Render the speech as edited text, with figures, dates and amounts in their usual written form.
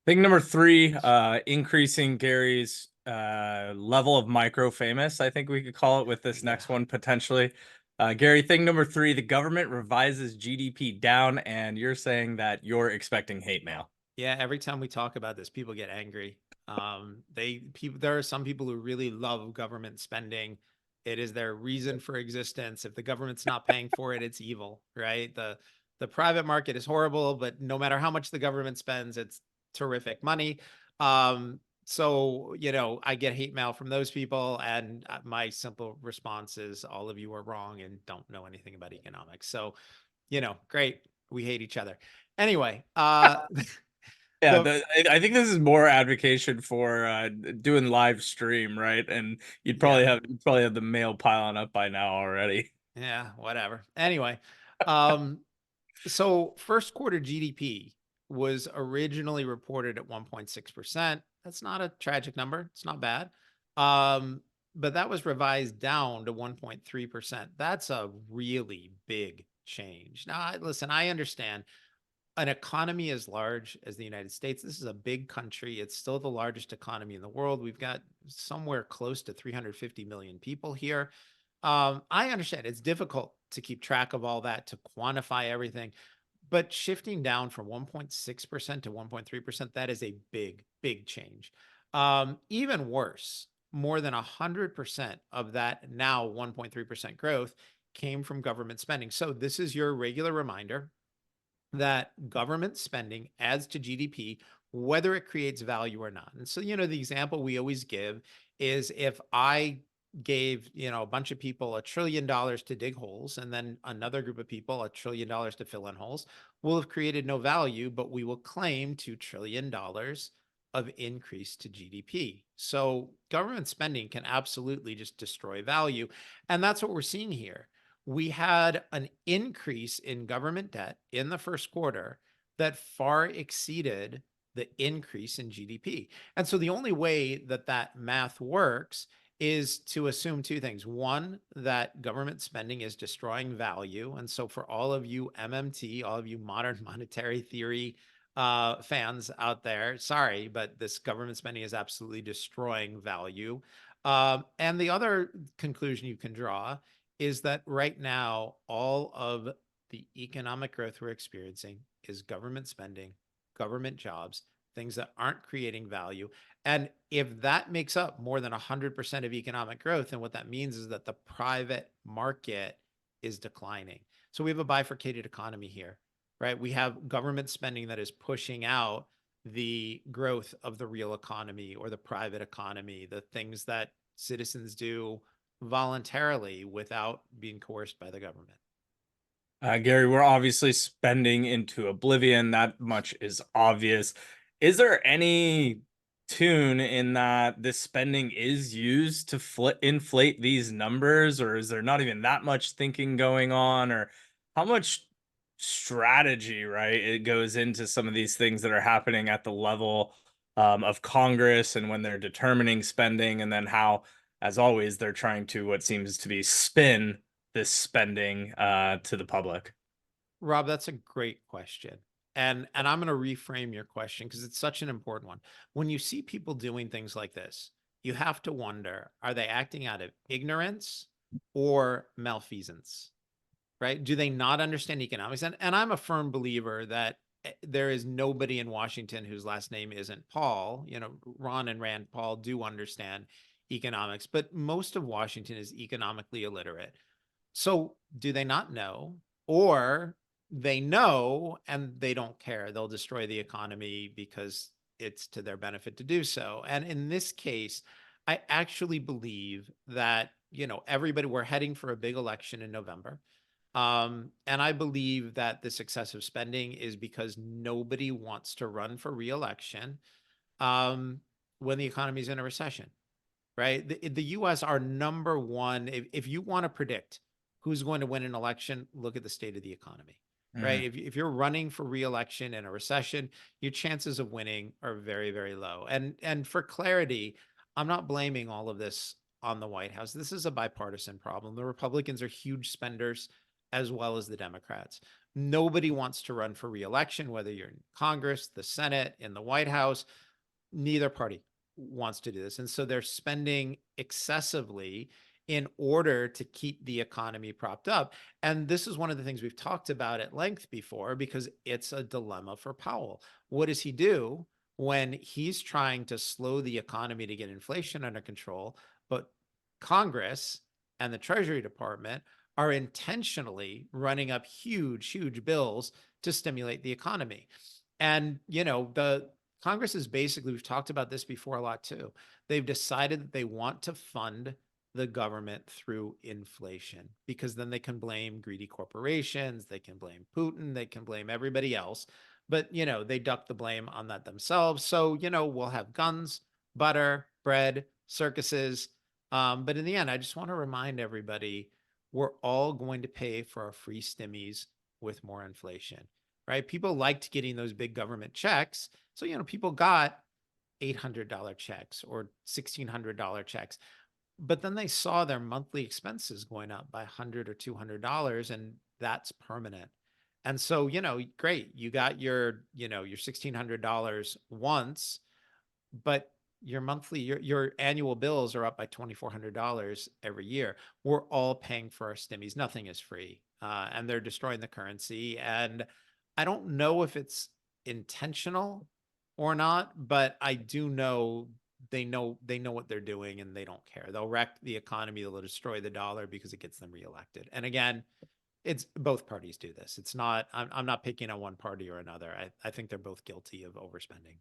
Thing number three, increasing Gary's level of micro famous, I think we could call it with this next one potentially. Gary, thing number three, the government revises GDP down, and you're saying that you're expecting hate mail. Yeah, every time we talk about this, people get angry. There are some people who really love government spending. It is their reason for existence. If the government's not paying for it, it's evil, right? The private market is horrible, but no matter how much the government spends, it's terrific money. So, I get hate mail from those people, and my simple response is all of you are wrong and don't know anything about economics. So, great. We hate each other. Anyway, Yeah, the I think this is more advocation for doing live stream, right? And yeah. you'd probably have the mail piling up by now already. Yeah, whatever. Anyway, um, so first quarter GDP was originally reported at 1.6%. That's not a tragic number. It's not bad. Um, but that was revised down to 1.3%. That's a really big change. Now, listen, I understand an economy as large as the United States. This is a big country. It's still the largest economy in the world. We've got somewhere close to 350 million people here. I understand it's difficult to keep track of all that, to quantify everything, but shifting down from 1.6% to 1.3%, that is a big, big change. Even worse, more than 100% of that now 1.3% growth came from government spending. So this is your regular reminder that government spending adds to GDP, whether it creates value or not. And so, the example we always give is if I gave, a bunch of people $1 trillion to dig holes, and then another group of people $1 trillion to fill in holes, we'll have created no value, but we will claim $2 trillion of increase to GDP. So government spending can absolutely just destroy value. And that's what we're seeing here. We had an increase in government debt in the first quarter that far exceeded the increase in GDP. And so the only way that that math works is to assume two things. One, that government spending is destroying value. And so for all of you MMT, all of you modern monetary theory fans out there, sorry, but this government spending is absolutely destroying value. And the other conclusion you can draw is that right now, all of the economic growth we're experiencing is government spending, government jobs, things that aren't creating value. And if that makes up more than 100% of economic growth, then what that means is that the private market is declining. So we have a bifurcated economy here, right? We have government spending that is pushing out the growth of the real economy or the private economy, the things that citizens do voluntarily without being coerced by the government. Gary, we're obviously spending into oblivion. That much is obvious. Is there any tune in that this spending is used to inflate these numbers, or is there not even that much thinking going on, or how much strategy, right, it goes into some of these things that are happening at the level of Congress and when they're determining spending, and then how, as always, they're trying to what seems to be spin this spending to the public? Rob, that's a great question. And I'm going to reframe your question because it's such an important one. When you see people doing things like this, you have to wonder, are they acting out of ignorance or malfeasance? Right? Do they not understand economics? And I'm a firm believer that there is nobody in Washington whose last name isn't Paul. Ron and Rand Paul do understand economics, but most of Washington is economically illiterate. So do they not know? Or they know and they don't care. They'll destroy the economy because it's to their benefit to do so. And in this case, I actually believe that, everybody, we're heading for a big election in November. And I believe that this excessive spending is because nobody wants to run for reelection um, when the economy is in a recession, right? The US are number one. If you want to predict who's going to win an election, look at the state of the economy, right? Mhm. If you're running for reelection in a recession, your chances of winning are very, very low. And for clarity, I'm not blaming all of this on the White House. This is a bipartisan problem. The Republicans are huge spenders as well as the Democrats. Nobody wants to run for reelection, whether you're in Congress, the Senate, in the White House. Neither party wants to do this. And so they're spending excessively in order to keep the economy propped up. And this is one of the things we've talked about at length before, because it's a dilemma for Powell. What does he do when he's trying to slow the economy to get inflation under control, but Congress and the Treasury Department are intentionally running up huge bills to stimulate the economy? And, the Congress is basically, we've talked about this before a lot too. They've decided that they want to fund the government through inflation, because then they can blame greedy corporations, they can blame Putin, they can blame everybody else. But, they duck the blame on that themselves. So, we'll have guns, butter, bread, circuses. But in the end, I just want to remind everybody, we're all going to pay for our free stimmies with more inflation, right? People liked getting those big government checks. So, people got $800 checks or $1,600 checks, but then they saw their monthly expenses going up by $100 or $200, and that's permanent. And so, great, you got your $1,600 once, but your annual bills are up by $2,400 every year. We're all paying for our stimmies. Nothing is free, and they're destroying the currency. And I don't know if it's intentional or not, but I do know they know what they're doing, and they don't care. They'll wreck the economy. They'll destroy the dollar because it gets them reelected. And again, it's both parties do this. It's not, I'm not picking on one party or another. I think they're both guilty of overspending.